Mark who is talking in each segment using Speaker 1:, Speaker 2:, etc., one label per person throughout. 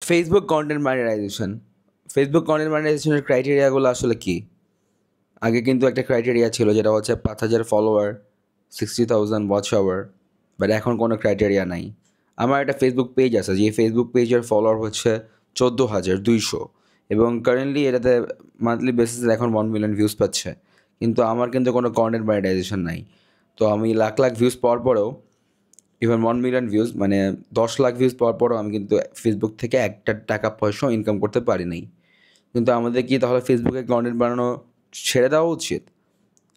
Speaker 1: Facebook content monetization. Facebook content মনিটাইজেশনের ক্রাইটেরিয়াগুলো আসলে কী? আগে কিন্তু একটা ক্রাইটেরিয়া ছিল যেটা হচ্ছে 5,000 ফলোয়ার, 60,000 ওয়াচ আওয়ার, বাট এখন কোনো ক্রাইটেরিয়া নাই। আমার একটা ফেসবুক পেজ আছে, যে ফেসবুক পেজের ফলোয়ার হচ্ছে 14,200 এবং কারেন্টলি এটাতে মান্থলি বেসিসে এখন 1 মিলিয়ন ভিউজ পাচ্ছে, কিন্তু আমার কিন্তু কোনো কন্টেন্ট মনিটাইজেশন নাই। তো আমি লাখ লাখ ভিউজ পাওয়ার পরেও, ইভেন 1 মিলিয়ন ভিউজ মানে 10 লাখ ভিউজ পাওয়ার পরেও আমি কিন্তু ফেসবুক থেকে একটা টাকা পয়সাও ইনকাম করতে পারি নাই। কিন্তু আমাদের কি তাহলে ফেসবুকে কন্টেন্ট বানানো ছেড়ে দেওয়া উচিত?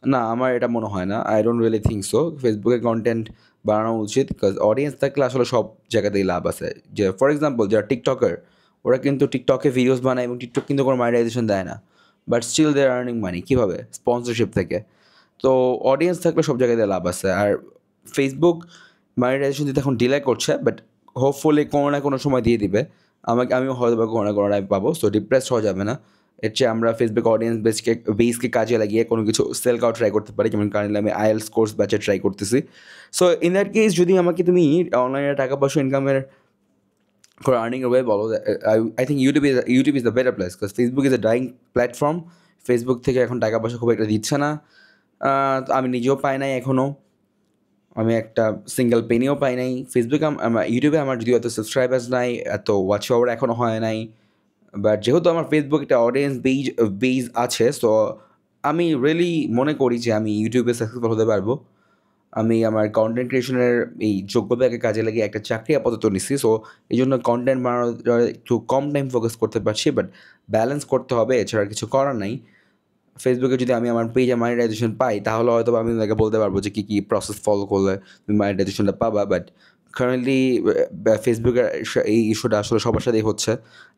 Speaker 1: না, আমার এটা মনে হয় না। I don't really think so. ফেসবুকে কন্টেন্ট বানানো উচিত, বিকজ অডিয়েন্স থাকলে আসলে সব জায়গাতেই লাভ আছে। যে ফর এক্সাম্পল যারা টিকটকার, ওরা কিন্তু টিকটকে ভিডিওস বানায় এবং টিকটক কিন্তু কোনো মনিটাইজেশন দেয় না, but still they are earning money. কীভাবে? স্পন্সরশিপ থেকে। তো অডিয়েন্স থাকলে সব জায়গাতে লাভ আছে। আর ফেসবুক মনিটাইজেশন দিতে এখন ডিলে করছে, বাট হোপফুলি কোনো না কোনো সময় দিয়ে দিবে। আমিও হয়তো বা কোনো না কোনো টাইম পাবো, সো ডিপ্রেসড হওয়া যাবে না। এর চেয়ে আমরা ফেসবুক অডিয়েন্স বেসকে কাজে লাগিয়ে কোনো কিছু সেল করা ট্রাই করতে পারি, যেমন কারেন্টলি আমি আইএলস কোর্স ব্যাচে ট্রাই করতেছি। সো ইন দ্যাট কেস যদি আমাকে তুমি অনলাইনে টাকা পয়সা ইনকামের করে আর্নিং ওয়ে বলো, I think YouTube is the better place, because Facebook is a dyeing platform. Facebook থেকে এখন টাকা পয়সা খুব একটা দিচ্ছে না। তো আমি নিজেও পাই নাই এখনও, আমি একটা সিঙ্গেল পেনিও পাই নাই। ফেসবুকে ইউটিউবে আমার যদিও এত সাবস্ক্রাইবার্স নাই, এত ওয়াচ আওয়ার এখনও হয় নাই, বাট যেহেতু আমার ফেসবুক একটা অডিয়েন্স বেজ আছে, সো আমি রিয়েলি মনে করি যে আমি ইউটিউবে সাকসেসফুল হতে পারবো। আমি আমার কন্টেন্ট ক্রিয়েশনের এই যোগ্যতাকে কাজে লাগিয়ে একটা চাকরি আপাতত নিচ্ছি, সো এই জন্য কন্টেন্ট বানানোর একটু কম টাইম ফোকাস করতে পারছি, বাট ব্যালেন্স করতে হবে, এছাড়া কিছু করার নাই। ফেসবুকে যদি আমি আমার পেজে মনিটাইজেশন পাই, তাহলে হয়তো আমি তাকে বলতে পারবো যে কী কী প্রসেস ফলো করলে তুমি মনিটাইজেশনটা পাবা। বাট কারেন্টলি ফেসবুকের এই ইস্যুটা আসলে সবার সাথেই হচ্ছে।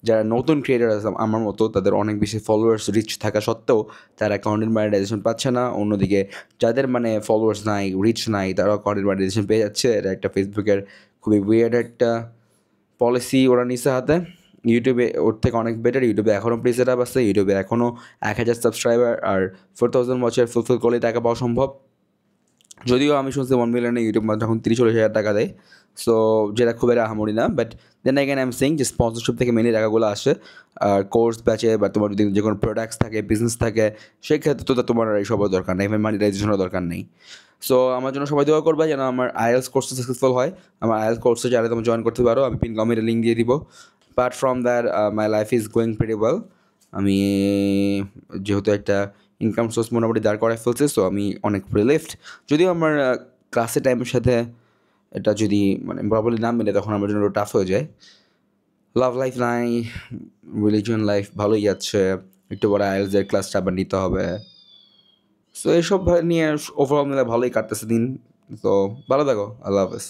Speaker 1: যারা নতুন ক্রিয়েটার আছে আমার মতো, তাদের অনেক বেশি ফলোয়ার্স রিচ থাকা সত্ত্বেও তারা কন্টেন্ট মনিটাইজেশন পাচ্ছে না। অন্যদিকে যাদের মানে ফলোয়ার্স নাই, রিচ নাই, তারাও কন্টেন্ট মনিটাইজেশন পেয়ে যাচ্ছে। এটা একটা ফেসবুকের খুবই উইয়ার্ড একটা পলিসি ওরা নিছে হাতে। ইউটিউবে ওর থেকে অনেক বেটার। ইউটিউবে এখনও প্লে সেট আপ আছে, ইউটিউবে এখনও 1,000 সাবস্ক্রাইবার আর 4,000 ওয়াচের ফুলফিল করলে টাকা পাওয়া সম্ভব। যদিও আমি শুনছি 1 মিলিয়নে ইউটিউব মাত্র এখন 30-40 হাজার টাকা দেয়, সো যেটা খুব একটা আহামরি না। But then again I am saying যে স্পন্সরশিপ থেকে মেনলি টাকাগুলো আসে। আর কোর্স ব্যাচে বা তোমার যদি যে কোনো প্রোডাক্টস থাকে, বিজনেস থাকে, সেক্ষেত্রে তো তোমার এইসবের দরকার নেই, মনিটাইজেশনের দরকার নেই। সো আমার জন্য সবাই দোয়া করবে যেন আমার আইএলস কোর্সটা সাকসেসফুল হয়। আমার আইএলস কোর্সে চাইলে তুমি জয়েন করতে পারো, আমি পিন কমেন্টে লিঙ্ক দিয়ে দিব। Apart from that my life is going pretty well. আমি যেহেতু একটা ইনকাম সোর্স মোটামুটি দাঁড় করায় ফেলছে, সো আমি অনেক রিলিফড। যদিও আমার ক্লাসের টাইমের সাথে এটা যদি মানে প্রপারলি না মেলে, তখন আমার জন্য টাফ হয়ে যায়। লাভ লাইফ নাই, রিলিজিয়ন লাইফ ভালোই যাচ্ছে, একটু পরে আইএলসের ক্লাসটা আবার নিতে হবে। সো এইসব নিয়ে ওভারঅল মিলে ভালোই কাটতেছে দিন। তো ভালো থাকো, আল্লাহ হাফেজ।